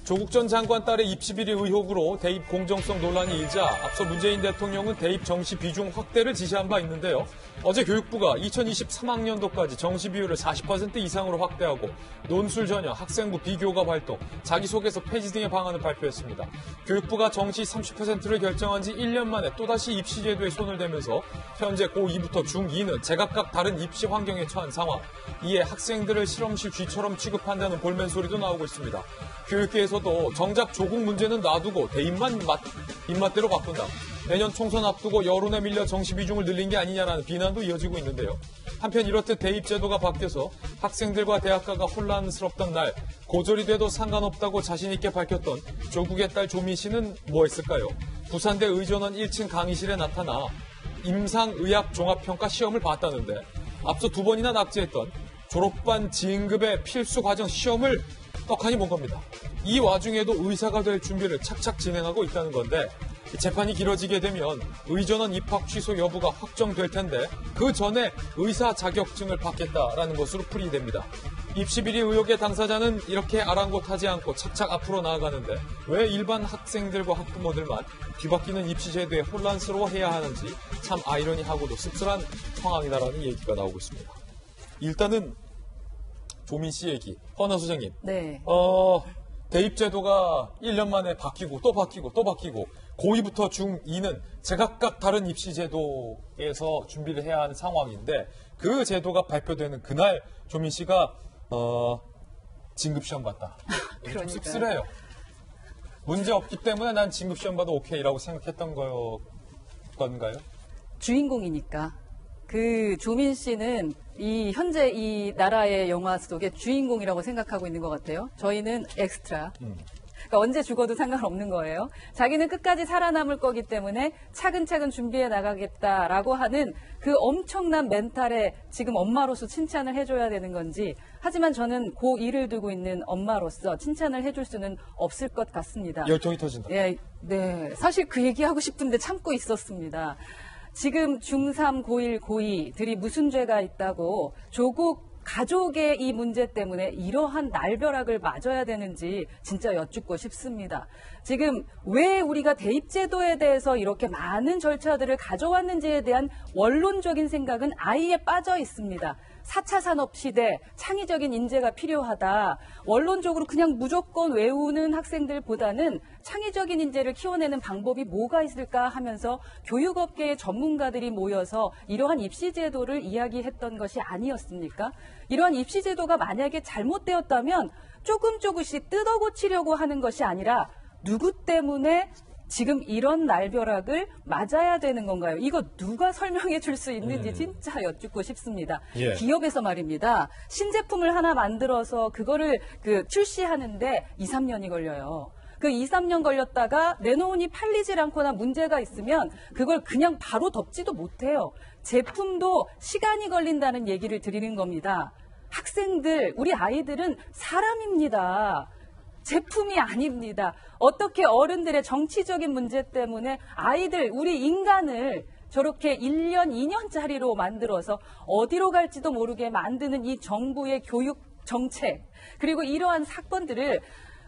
조국 전 장관 딸의 입시 비리 의혹으로 대입 공정성 논란이 일자 앞서 문재인 대통령은 대입 정시 비중 확대를 지시한 바 있는데요. 어제 교육부가 2023학년도까지 정시 비율을 40% 이상으로 확대하고 논술 전형, 학생부 비교과 활동, 자기소개서 폐지 등의 방안을 발표했습니다. 교육부가 정시 30%를 결정한 지 1년 만에 또다시 입시 제도에 손을 대면서 현재 고2부터 중2는 제각각 다른 입시 환경에 처한 상황, 이에 학생들을 실험실 쥐처럼 취급한다는 볼멘 소리도 나오고 있습니다. 교육계에서도 정작 조국 문제는 놔두고 대입만 입맛대로 바꾼다. 내년 총선 앞두고 여론에 밀려 정시 비중을 늘린 게 아니냐라는 비난도 이어지고 있는데요. 한편 이렇듯 대입 제도가 바뀌어서 학생들과 대학가가 혼란스럽던 날 고졸이 돼도 상관없다고 자신 있게 밝혔던 조국의 딸 조민 씨는 뭐 했을까요? 부산대 의전원 1층 강의실에 나타나 임상의학 종합평가 시험을 봤다는데 앞서 2번이나 낙제했던 졸업반 진급의 필수 과정 시험을 떡하니 본 겁니다. 이 와중에도 의사가 될 준비를 착착 진행하고 있다는 건데 재판이 길어지게 되면 의전원 입학 취소 여부가 확정될 텐데 그 전에 의사 자격증을 받겠다라는 것으로 풀이됩니다. 입시 비리 의혹의 당사자는 이렇게 아랑곳하지 않고 착착 앞으로 나아가는데 왜 일반 학생들과 학부모들만 뒤바뀌는 입시 제도에 혼란스러워해야 하는지 참 아이러니하고도 씁쓸한 상황이다라는 얘기가 나오고 있습니다. 일단은 조민 씨 얘기, 허나 소장님. 네. 대입 제도가 1년 만에 바뀌고 또 바뀌고 또 바뀌고 고2부터 중2는 제각각 다른 입시 제도에서 준비를 해야 하는 상황인데 그 제도가 발표되는 그날 조민 씨가 진급시험 봤다. 좀 씁쓸해요. 문제 없기 때문에 난 진급시험 봐도 오케이라고 생각했던 건가요? 주인공이니까. 그 조민 씨는 현재 이 나라의 영화 속의 주인공이라고 생각하고 있는 것 같아요. 저희는 엑스트라. 그러니까 언제 죽어도 상관없는 거예요. 자기는 끝까지 살아남을 거기 때문에 차근차근 준비해 나가겠다라고 하는 그 엄청난 멘탈에 지금 엄마로서 칭찬을 해줘야 되는 건지, 하지만 저는 고2를 두고 있는 엄마로서 칭찬을 해줄 수는 없을 것 같습니다. 열정이 터진다. 네. 사실 그 얘기하고 싶은데 참고 있었습니다. 지금 중3, 고1, 고2들이 무슨 죄가 있다고 조국 가족의 이 문제 때문에 이러한 날벼락을 맞아야 되는지 진짜 여쭙고 싶습니다. 지금 왜 우리가 대입제도에 대해서 이렇게 많은 절차들을 가져왔는지에 대한 원론적인 생각은 아예 빠져 있습니다. 4차 산업시대, 창의적인 인재가 필요하다. 원론적으로 그냥 무조건 외우는 학생들보다는 창의적인 인재를 키워내는 방법이 뭐가 있을까 하면서 교육업계의 전문가들이 모여서 이러한 입시제도를 이야기했던 것이 아니었습니까? 이러한 입시제도가 만약에 잘못되었다면 조금씩 뜯어고치려고 하는 것이 아니라 누구 때문에 지금 이런 날벼락을 맞아야 되는 건가요? 이거 누가 설명해 줄 수 있는지 진짜 여쭙고 싶습니다. 예. 기업에서 말입니다. 신제품을 하나 만들어서 그거를 출시하는데 2, 3년이 걸려요. 그 2, 3년 걸렸다가 내놓으니 팔리질 않거나 문제가 있으면 그걸 그냥 바로 덮지도 못해요. 제품도 시간이 걸린다는 얘기를 드리는 겁니다. 학생들, 우리 아이들은 사람입니다. 제품이 아닙니다. 어떻게 어른들의 정치적인 문제 때문에 아이들, 우리 인간을 저렇게 1년, 2년짜리로 만들어서 어디로 갈지도 모르게 만드는 이 정부의 교육 정책, 그리고 이러한 사건들을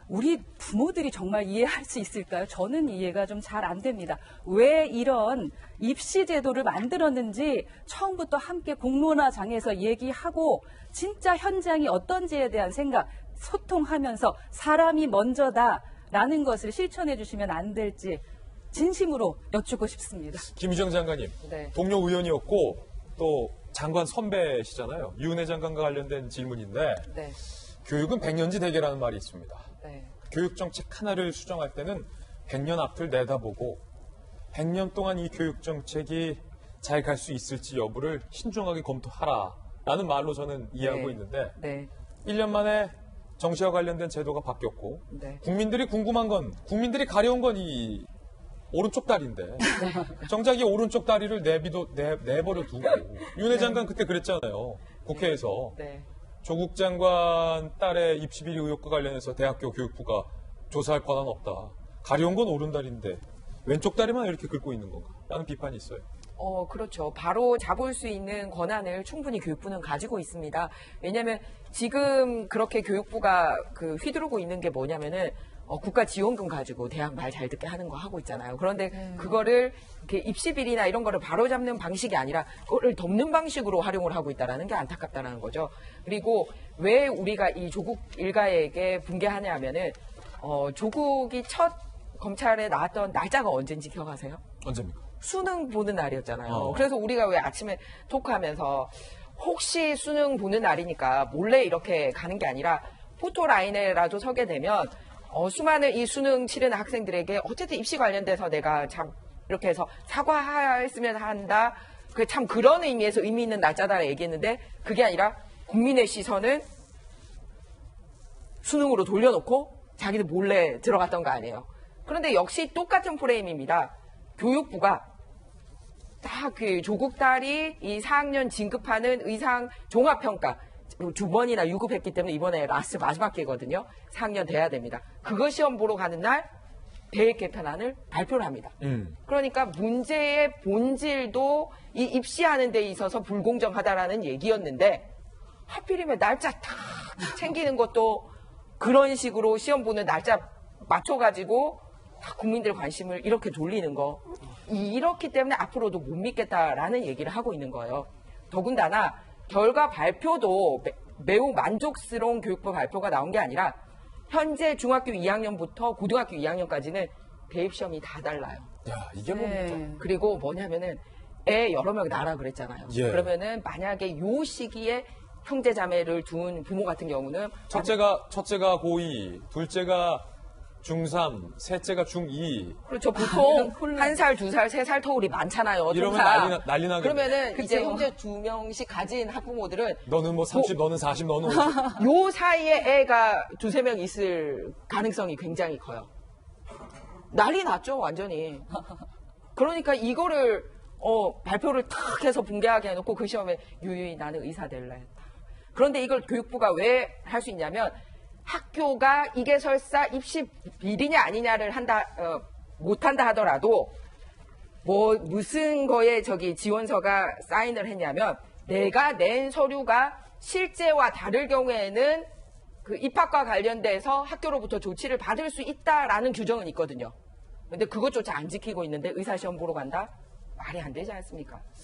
우리 부모들이 정말 이해할 수 있을까요? 저는 이해가 좀 잘 안 됩니다. 왜 이런 입시 제도를 만들었는지 처음부터 함께 공론화장에서 얘기하고 진짜 현장이 어떤지에 대한 생각, 소통하면서 사람이 먼저다라는 것을 실천해 주시면 안 될지 진심으로 여쭙고 싶습니다. 김유정 장관님, 네. 동료 의원이었고 또 장관 선배시잖아요. 유은혜 장관과 관련된 질문인데 네. 교육은 100년지 대계라는 말이 있습니다. 네. 교육정책 하나를 수정할 때는 100년 앞을 내다보고 100년 동안 이 교육정책이 잘 갈 수 있을지 여부를 신중하게 검토하라라는 말로 저는 이해하고 네. 있는데 네. 1년 만에 정시와 관련된 제도가 바뀌었고 네. 국민들이 궁금한 건, 국민들이 가려운 건 이 오른쪽 다리인데 정작 이 오른쪽 다리를 내버려 두고 윤회 장관 그때 그랬잖아요. 국회에서. 네. 조국 장관 딸의 입시 비리 의혹과 관련해서 대학교 교육부가 조사할 권한 없다. 가려운 건 오른다리인데 왼쪽 다리만 이렇게 긁고 있는 건가? 라는 비판이 있어요. 그렇죠. 바로 잡을 수 있는 권한을 충분히 교육부는 가지고 있습니다. 왜냐하면 지금 그렇게 교육부가 휘두르고 있는 게 뭐냐면은 국가 지원금 가지고 대학 말 잘 듣게 하는 거 하고 있잖아요. 그런데 그거를 이렇게 입시 비리나 이런 거를 바로잡는 방식이 아니라 그거를 덮는 방식으로 활용을 하고 있다는 게 안타깝다는 거죠. 그리고 왜 우리가 이 조국 일가에게 분개하냐 하면은 조국이 첫 검찰에 나왔던 날짜가 언제인지 기억하세요? 언제입니까? 수능 보는 날이었잖아요. 그래서 우리가 왜 아침에 토크하면서 혹시 수능 보는 날이니까 몰래 이렇게 가는 게 아니라 포토라인에라도 서게 되면 수많은 이 수능 치르는 학생들에게 어쨌든 입시 관련돼서 내가 참 이렇게 해서 사과했으면 한다. 그 참 그런 의미에서 의미 있는 날짜다 얘기했는데 그게 아니라 국민의 시선은 수능으로 돌려놓고 자기들 몰래 들어갔던 거 아니에요. 그런데 역시 똑같은 프레임입니다. 교육부가 딱 그 조국 딸이 이 4학년 진급하는 의상 종합평가 2번이나 유급했기 때문에 이번에 라스트 마지막 기회거든요. 4학년 돼야 됩니다. 그거 시험 보러 가는 날 대입 개편안을 발표를 합니다. 그러니까 문제의 본질도 이 입시하는 데 있어서 불공정하다라는 얘기였는데 하필이면 날짜 딱 챙기는 것도 그런 식으로 시험 보는 날짜 맞춰가지고 다 국민들 관심을 이렇게 돌리는 거. 이렇기 때문에 앞으로도 못 믿겠다라는 얘기를 하고 있는 거예요. 더군다나 결과 발표도 매우 만족스러운 교육부 발표가 나온 게 아니라 현재 중학교 2학년부터 고등학교 2학년까지는 대입시험이 다 달라요. 야, 이게 뭡니까? 그리고 뭐냐면은 애 여러 명 낳으라 그랬잖아요. 예. 그러면은 만약에 요 시기에 형제 자매를 둔 부모 같은 경우는 첫째가 고2, 둘째가 중3, 셋째가 중2. 그렇죠. 보통 1살, 2살, 3살 터울이 많잖아요. 이러면 좀 난리 나겠네. 그러면은 그쵸. 이제 형제 2명씩 가진 학부모들은 너는 뭐 30, 너는 40, 너는 50. 요 사이에 애가 2-3명 있을 가능성이 굉장히 커요. 난리 났죠, 완전히. 그러니까 이거를 발표를 탁 해서 붕괴하게 해놓고 그 시험에 유유히 나는 의사 될래. 그런데 이걸 교육부가 왜 할 수 있냐면 학교가 이게 설사 입시 비리냐 아니냐를 못한다 하더라도 뭐 무슨 거에 지원서가 사인을 했냐면 내가 낸 서류가 실제와 다를 경우에는 그 입학과 관련돼서 학교로부터 조치를 받을 수 있다라는 규정은 있거든요. 근데 그것조차 안 지키고 있는데 의사시험 보러 간다? 말이 안 되지 않습니까?